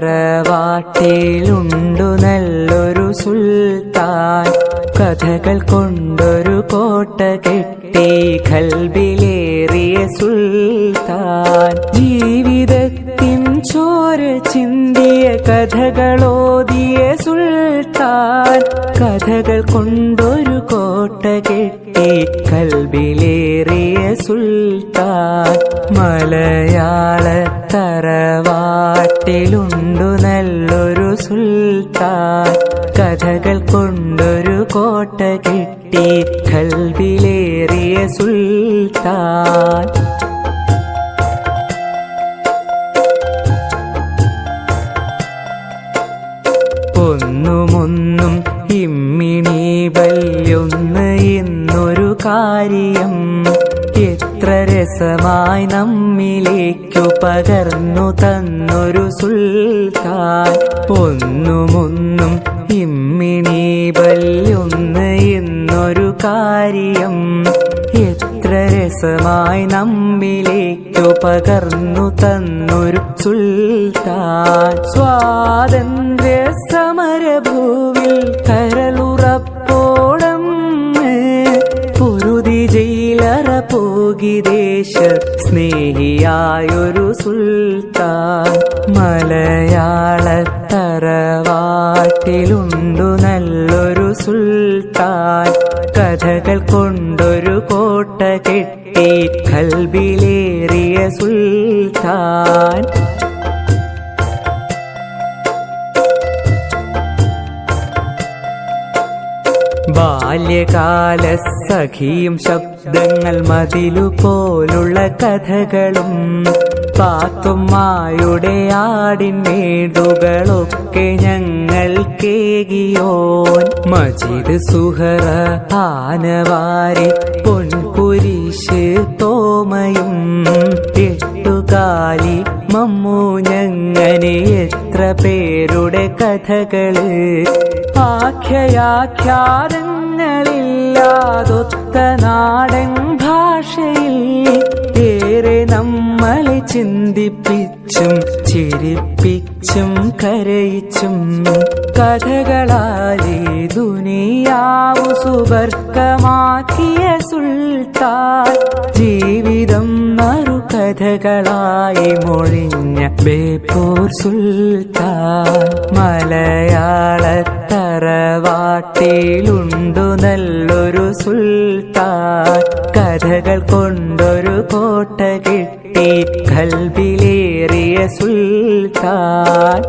തറവാട്ടിലുണ്ടു നല്ലൊരു സുൽത്താൻ. കഥകൾ കൊണ്ടൊരു കോട്ട കെട്ടി ഖൽബിലേറിയ സുൽത്താൻ. ജീവിതത്തിൻ ചോര ചിന്തിയ കഥകളോതിയ സുൽത്താൻ. കഥകൾ കൊണ്ടൊരു കോട്ട കെട്ടി ഖൽബിലേറിയ സുൽത്താൻ. മലയാള തറവാട്ടിലുണ്ടു നല്ലൊരു സുൽത്താൻ. കഥകൾ കൊണ്ടൊരു കോട്ട കെട്ടി ഖൽബിലേറിയ സുൽത്താൻ. ഒന്നുമൊന്നും ഇമ്മിണി വല്യൊന്ന് എന്നൊരു കാര്യം എത്ര രസമായി നമ്മിലേക്കു പകർന്നു തന്നൊരു സുൽത്താൻ. ഒന്നുമൊന്നും ഇമ്മിണി വല്യൊന്ന് എന്നൊരു കാര്യം എത്ര രസമായി നമ്മിലേക്കു പകർന്നു തന്നൊരു സുൽത്താൻ. സ്വാതന്ത്ര്യ സമരഭൂവിൽ കരളുറപ്പോളം പൊരുതി ജയിലറ പോകി ദേശ സ്നേഹിയായൊരു സുൽത്താൻ. മലയാള തറവാട്ടിലുണ്ടു നല്ലൊരു സുൽത്താൻ. കഥകൾ കൊണ്ടൊരു കോട്ട കെട്ടി ഖൽബിലേറിയ സുൽത്താൻ. ബാല്യകാല സഖിയും ശബ്ദങ്ങൾ മതിലുപോലുള്ള കഥകളും പാത്തുമ്മായുടെ ആടിൻമേടുകളൊക്കെ ഞങ്ങൾ കേകിയോൻ. മജിദ് സുഹറ ആനവാരി പൊൻകുരിശ് തോമയും എട്ടുകാലി മമ്മൂ ഞങ്ങനെ എത്ര പേരുടെ കഥകള്. ആഖ്യാഖ്യാതങ്ങളില്ലാതൊത്ത നാടൻ ഭാഷയിൽ ഏറെ നമ്മളെ ചിന്തിപ്പിച്ചും ചിരിപ്പിച്ചും കരയിച്ചും കഥകളാലേ ദുനിയാവു സുബർക്കമാക്കിയ സുൽത്താൻ. ജീവിതം മറുകഥകളായി മൊഴിഞ്ഞ ബേപ്പൂർ സുൽത്താൻ. മലയാള തറവാട്ടിലുണ്ടു നല്ലൊരു സുൽത്താൻ. കഥകൾ കൊണ്ടൊരു കോട്ട കെട്ടി ഖൽബിലേറിയ സുൽത്താൻ.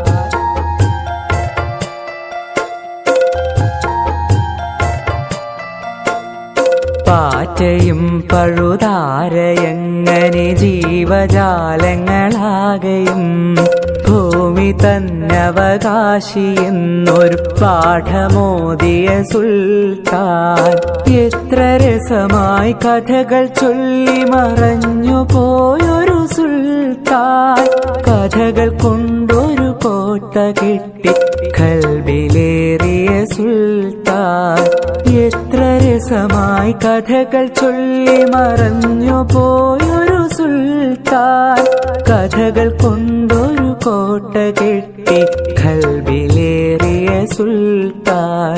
പാറ്റയും പഴുതാരയങ്ങനെ ജീവജാലങ്ങളാകെയും ഭൂമി തന്നവകാശി എന്നൊരു പാഠമോദിയ സുൽത്താൻ. എത്ര രസമായി കഥകൾ ചൊല്ലി മറഞ്ഞു പോയൊരു സുൽത്താൻ. കഥകൾ കൊണ്ടൊരു കോട്ട കെട്ടി ഖൽബിലേറിയ സുൽത്താൻ. എത്ര രസമായി കഥകൾ ചൊല്ലി മറഞ്ഞു പോയൊരു സുൽത്താൻ. കഥകൾ കൊണ്ടൊരു കോട്ട കെട്ടി ഖൽബിലേറിയ സുൽത്താൻ.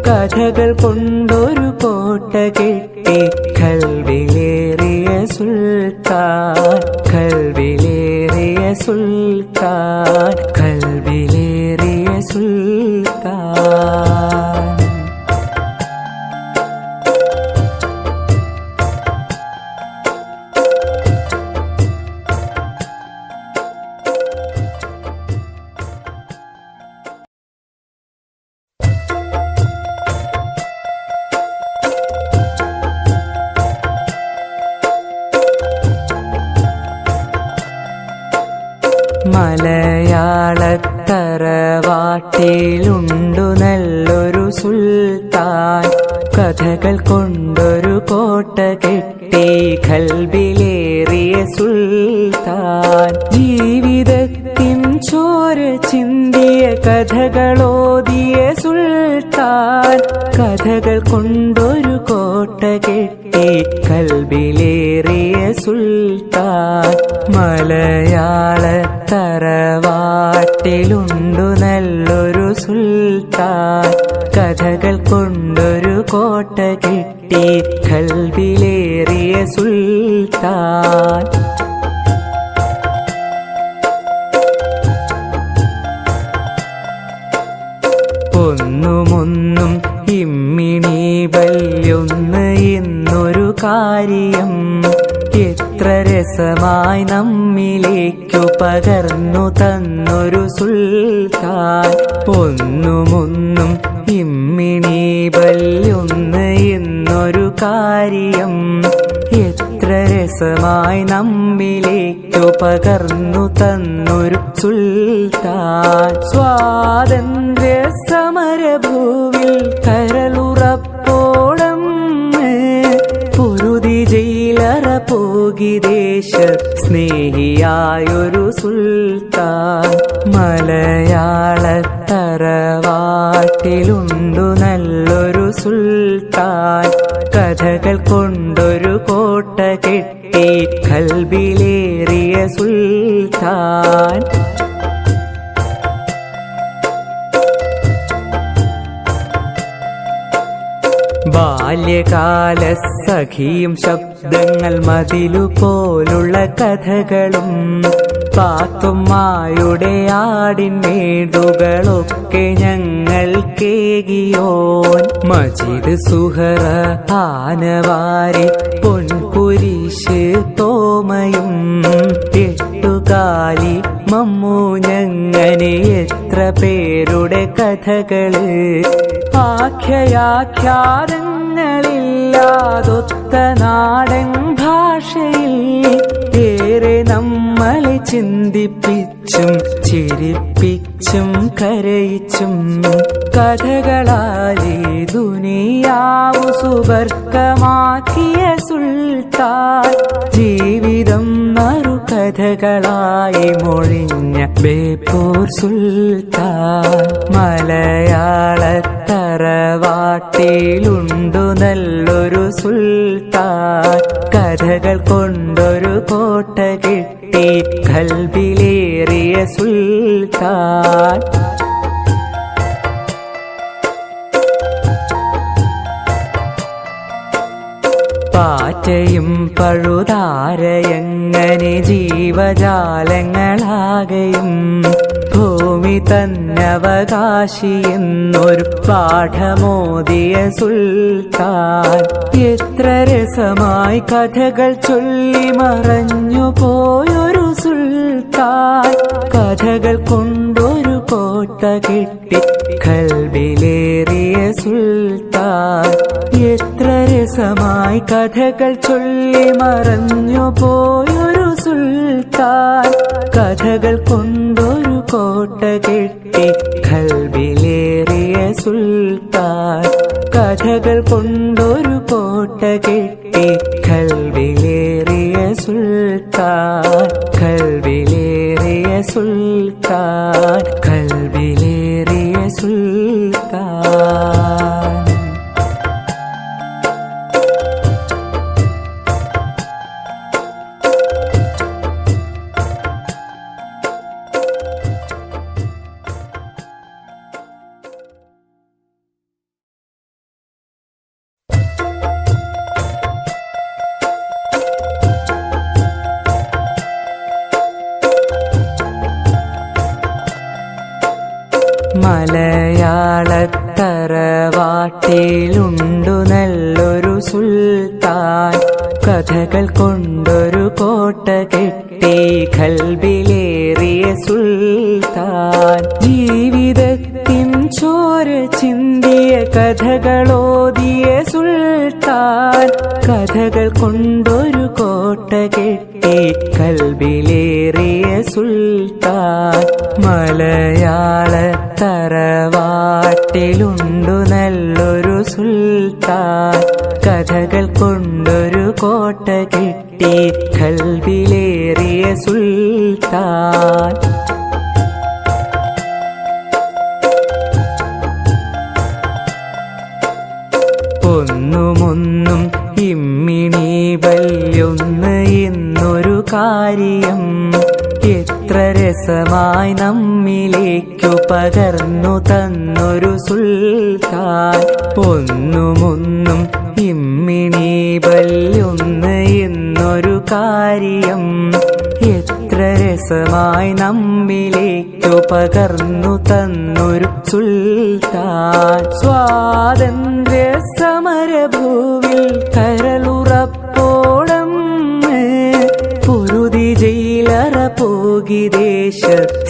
കഥകൾ കൊണ്ടൊരു കോട്ട കെട്ടി ഖൽബിലേറിയ സുൽത്താൻ. ഖൽബിലേറിയ സുൽത്താൻ. ഖൽബിലേറിയ സുൽത്താൻ. മലയാള തറവാട്ടിലുണ്ടു നല്ലൊരു സുൽത്താൻ. കഥകൾ കൊണ്ടൊരു കോട്ട കെട്ടി ഖൽബിലേറിയ സുൽത്താൻ. ജീവിതത്തിൻ ചോര ചിന്തിയ കഥകളോതിയ സുൽത്താൻ. കഥകൾ കൊണ്ടൊരു കോട്ട കെട്ടി ഖൽബിലേറിയ സുൽത്താൻ. മലയാള തറവാട്ടിലുണ്ടു തറവാട്ടിലുണ്ടു നല്ലൊരു സുൽത്താൻ, കഥകൾ കൊണ്ടൊരു കോട്ട കെട്ടി ഖൽബിലേറിയ സുൽത്താൻ. ഒന്നുമൊന്നും ഇമ്മിണി വല്യൊന്ന് എന്നൊരു കാര്യം എത്ര രസമായി നമ്മിലേക്കു പകർന്നു തന്നൊരു സുൽത്താൻ. ഒന്നുമൊന്നും ഇമ്മിണി വല്യൊന്ന് എന്നൊരു കാര്യം എത്ര രസമായി നമ്മിലേക്കു പകർന്നു തന്നൊരു സുൽത്താൻ. സ്വാതന്ത്ര്യ സമരഭൂവിൽ കരളുറപ്പോളം പൊരുതി ജയിലറ പോകി ദേശ സ്നേഹിയായൊരു സുൽത്താൻ. മലയാള തറവാട്ടിലുണ്ടു നല്ലൊരു സുൽത്താൻ, കഥകൾ കൊണ്ടൊരു കോട്ട കെട്ടി ഖൽബിലേറിയ സുൽത്താൻ. ബാല്യകാല സഖിയും ശബ്ദങ്ങൾ മതിലുപോലുള്ള കഥകളും പാത്തുമ്മായുടെ ആടിൻമേടുകളൊക്കെ ഞങ്ങൾ കേകിയോൻ. മജീദ് സുഹറ ആനവാരി പൊൻകുരിശ് തോമയും എട്ടുകാലി മമ്മൂ ഞങ്ങനെ എത്ര പേരുടെ കഥകള് ആഖ്യാഖ്യാതങ്ങളില്ലാതൊത്ത നാടൻ ഭാഷയിൽ ഏറെ നമ്മളെ ചിന്തിപ്പിച്ചും ചിരിപ്പിച്ചും കരയിച്ചും കഥകളാലേ ദുനിയാവു സുബർക്കമാക്കിയ സുൽത്താൻ. ജീവിതം മറുകഥകളായി മൊഴിഞ്ഞ ബേപ്പൂർ സുൽത്താൻ. മലയാള തറവാട്ടിലുണ്ടു നല്ലൊരു സുൽത്താൻ, കഥകൾ കൊണ്ടൊരു കോട്ട കെട്ടി ഖൽബിലേറിയ സുൽത്താൻ. പാറ്റയും പഴുതാരയങ്ങനെ ജീവജാലങ്ങളാകെയും ഭൂമി തന്നവകാശി എന്നൊരു പാഠമോദിയ സുൽത്താൻ. എത്ര രസമായി കഥകൾ ചൊല്ലി മറഞ്ഞു പോയൊരു സുൽത്താൻ, കഥകൾ കൊണ്ടൊരു കോട്ട കെട്ടി ഖൽബിലേറിയ സുൽത്താൻ. എത്ര രസമായി കഥകൾ ചൊല്ലി മറഞ്ഞു പോയൊരു സുൽത്താൻ, കഥകൾ കൊണ്ടൊരു കോട്ട കെട്ടി ഖൽബിലേറിയ സുൽത്താൻ. കഥകൾ കൊണ്ടൊരു കോട്ട കെട്ടി ഖൽബിലേറിയ സുൽത്താൻ. ഖൽബിലേറിയ സുൽത്താൻ. ഖൽബിലേറിയ സുൽത്താൻ. മലയാള തറവാട്ടിലുണ്ടു നല്ലൊരു സുൽത്താൻ, കഥകൾ കൊണ്ടൊരു കോട്ട കെട്ടി ഖൽബിലേറിയ സുൽത്താൻ. ജീവിതത്തിൻ ചോര ചിന്തിയ കഥകളോതിയ സുൽത്താൻ, കഥകൾ കൊണ്ടൊരു കോട്ട കെട്ടി ഖൽബിലേറിയ സുൽത്താൻ. മലയാള തറവാട്ടിലുണ്ടു നല്ലൊരു സുൽത്താൻ, കഥകൾ കൊണ്ടൊരു കോട്ട കെട്ടി ഖൽബിലേറിയ സുൽത്താൻ. ഒന്നുമൊന്നും ഇമ്മിണി വല്യൊന്ന് എന്നൊരു കാര്യം എത്ര രസമായി നമ്മിലേക്കു പകർന്നു തന്നൊരു സുൽത്താൻ. ഒന്നുമൊന്നും ഇമ്മിണി ബല്യൊന്ന് എന്നൊരു കാര്യം എത്ര രസമായി നമ്മിലേക്കു പകർന്നു തന്നൊരു സുൽത്താൻ. സ്വാതന്ത്ര്യ സമരഭൂവിൽ കരളുറപ്പോളം പൊരുതി ജയിലറ പോകി ദേശ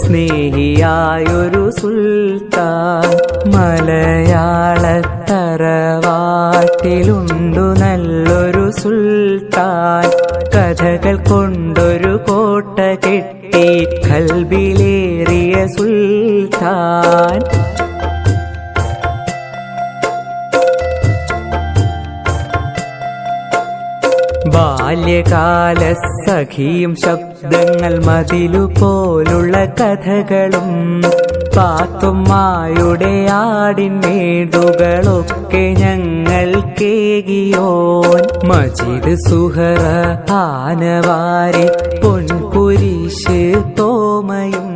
സ്നേഹിയായൊരു സുൽത്താൻ. മലയാള തറവാട്ടിലുണ്ടു നല്ലൊരു സുൽത്താൻ. കഥകൾ കൊണ്ടൊരു കോട്ട കെട്ടി ഖൽബിലേറിയ സുൽത്താൻ. ബാല്യകാല സഖിയും ശബ്ദങ്ങൾ മതിലുപോലുള്ള കഥകളും പാത്തുമ്മായുടെ ആടിൻമേടുകളൊക്കെ ഞങ്ങൾ കേകിയോൻ. മജീദ് സുഹറ ആനവാരി പൊൻകുരിശ് തോമയും